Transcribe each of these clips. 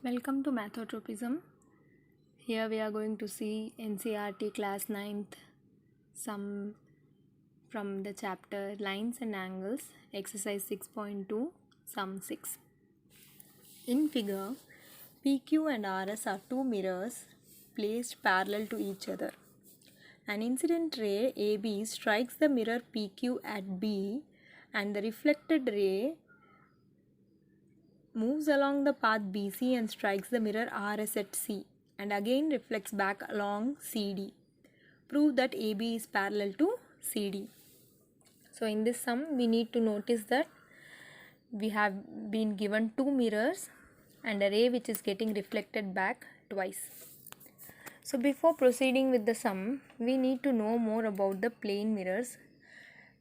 Welcome to Mathotropism. Here we are going to see NCERT class 9th sum from the chapter Lines and Angles, exercise 6.2, sum 6. In figure, PQ and RS are two mirrors placed parallel to each other. An incident ray AB strikes the mirror PQ at B and the reflected ray moves along the path BC and strikes the mirror RS at C and again reflects back along CD. Prove that AB is parallel to CD. So in this sum we need to notice that we have been given two mirrors and a ray which is getting reflected back twice. So before proceeding with the sum, we need to know more about the plane mirrors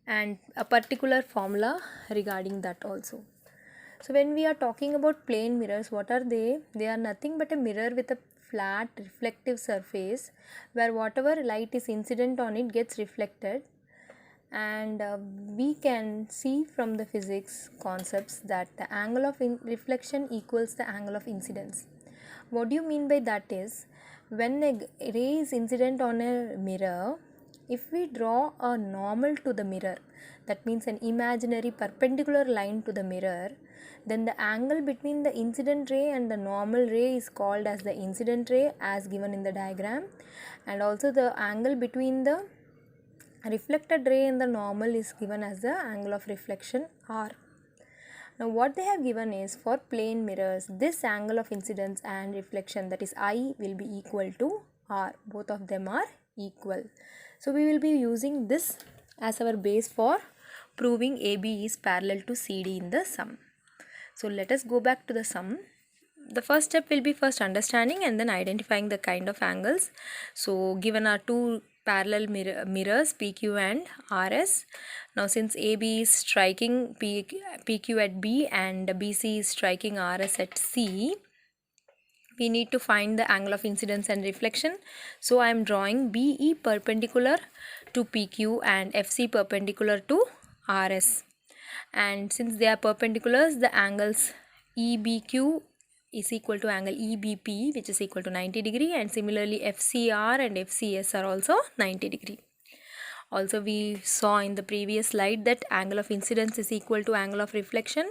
and a particular formula regarding that also. So when we are talking about plane mirrors, what are they? They are nothing but a mirror with a flat reflective surface where whatever light is incident on it gets reflected, and we can see from the physics concepts that the angle of reflection equals the angle of incidence. What do you mean by that is, when a ray is incident on a mirror, if we draw a normal to the mirror, that means an imaginary perpendicular line to the mirror, then the angle between the incident ray and the normal ray is called as the incident ray as given in the diagram, and also the angle between the reflected ray and the normal is given as the angle of reflection R. Now what they have given is, for plane mirrors, this angle of incidence and reflection, that is I, will be equal to R. Both of them are equal. So we will be using this as our base for proving AB is parallel to CD in the sum. So let us go back to the sum. The first step will be first understanding and then identifying the kind of angles. So given are two parallel mirrors PQ and RS. Now since AB is striking PQ at B and BC is striking RS at C, we need to find the angle of incidence and reflection. So I am drawing BE perpendicular to PQ and FC perpendicular to RS. And since they are perpendiculars, the angles EBQ is equal to angle EBP, which is equal to 90 degree, and similarly FCR and FCS are also 90 degree. Also we saw in the previous slide that angle of incidence is equal to angle of reflection.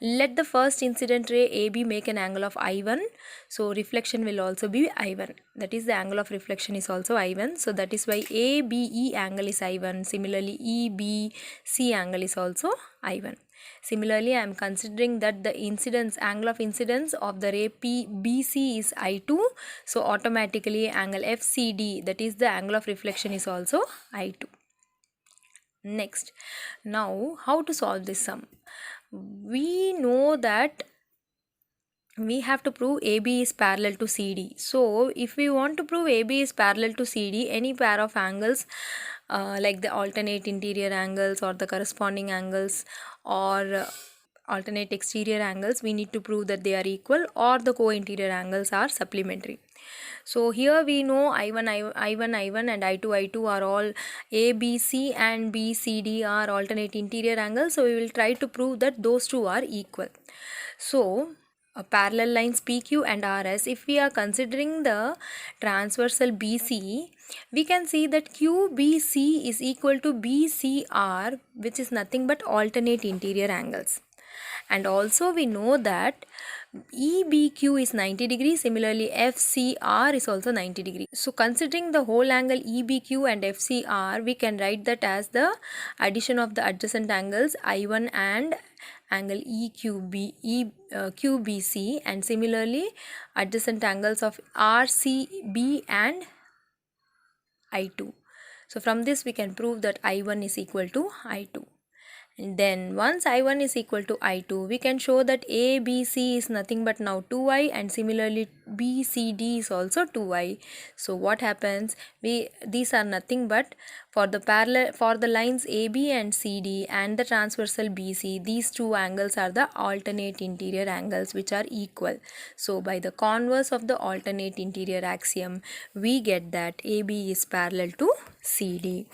Let the first incident ray AB make an angle of I1, so reflection will also be I1. That is, the angle of reflection is also I1. So that is why ABE angle is I1. Similarly EBC angle is also I1. Similarly, I am considering that the angle of incidence of the ray BC is I2. So automatically angle FCD, that is the angle of reflection, is also I2. Next, now how to solve this sum? We know that we have to prove AB is parallel to CD. So if we want to prove AB is parallel to CD, any pair of angles like the alternate interior angles or the corresponding angles or alternate exterior angles, we need to prove that they are equal, or the co-interior angles are supplementary. So here we know I1 and I2 are all ABC and BCD are alternate interior angles. So we will try to prove that those two are equal. So parallel lines PQ and RS, if we are considering the transversal BC, we can see that QBC is equal to BCR, which is nothing but alternate interior angles. And also we know that EBQ is 90 degree. Similarly, FCR is also 90 degree. So considering the whole angle EBQ and FCR, we can write that as the addition of the adjacent angles I1 and angle QBC, and similarly adjacent angles of RCB and I2. So from this we can prove that I1 is equal to I2. And then once I1 is equal to I2, we can show that ABC is nothing but now 2I, and similarly BCD is also 2I. So what happens? These are nothing but for the lines AB and CD and the transversal BC, these two angles are the alternate interior angles which are equal. So by the converse of the alternate interior axiom, we get that AB is parallel to CD.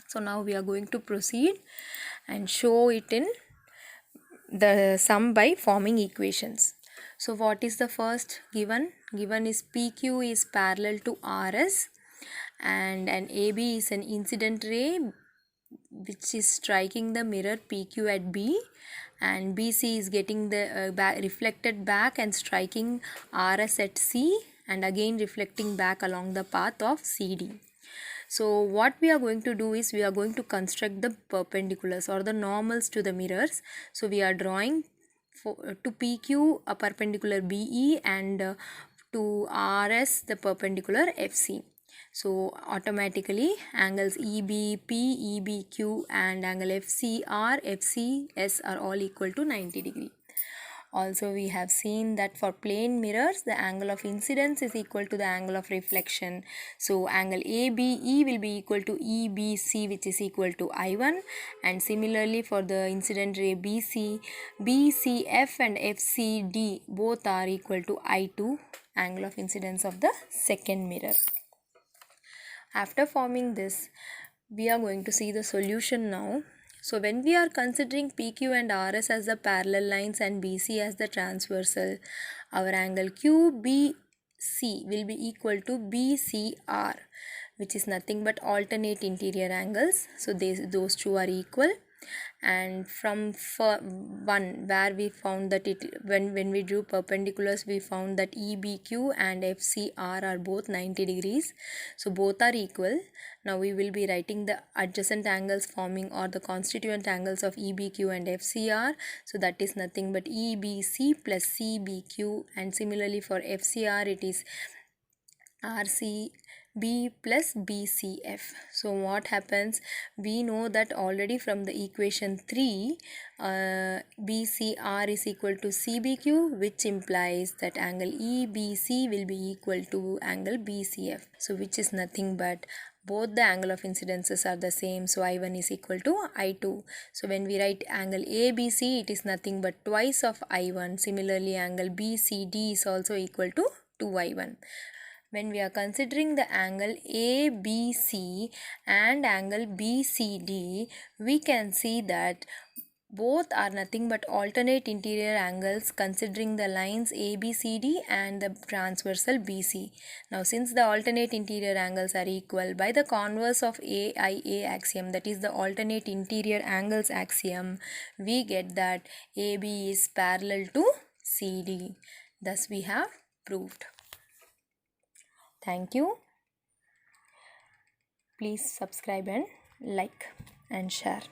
So now we are going to proceed and show it in the sum by forming equations. So what is the first given? Given is PQ is parallel to RS and an AB is an incident ray which is striking the mirror PQ at B, and BC is getting the reflected back and striking RS at C and again reflecting back along the path of CD. So what we are going to do is we are going to construct the perpendiculars or the normals to the mirrors. So we are drawing to PQ a perpendicular BE and to RS the perpendicular FC. So automatically angles EBP, EBQ and angle FCR, FCS are all equal to 90 degree. Also we have seen that for plane mirrors the angle of incidence is equal to the angle of reflection. So angle ABE will be equal to EBC, which is equal to I1, and similarly for the incident ray BC, BCF and FCD both are equal to I2, angle of incidence of the second mirror. After forming this, we are going to see the solution now. So when we are considering PQ and RS as the parallel lines and BC as the transversal, our angle QBC will be equal to BCR, which is nothing but alternate interior angles. So those two are equal. And from one where we found that when we drew perpendiculars, we found that EBQ and FCR are both 90 degrees, so both are equal. Now we will be writing the adjacent angles forming or the constituent angles of EBQ and FCR. So that is nothing but EBC plus CBQ, and similarly for FCR it is RCB plus BCF. So what happens, we know that already from the equation 3 BCR is equal to CBQ, which implies that angle EBC will be equal to angle BCF, so which is nothing but both the angle of incidences are the same, so I1 is equal to I2. So when we write angle ABC, it is nothing but twice of I1. Similarly angle BCD is also equal to 2I1. When we are considering the angle ABC and angle BCD, we can see that both are nothing but alternate interior angles considering the lines ABCD and the transversal BC. Now since the alternate interior angles are equal, by the converse of AIA axiom, that is the alternate interior angles axiom, we get that AB is parallel to CD. Thus we have proved. Thank you. Please subscribe and like and share.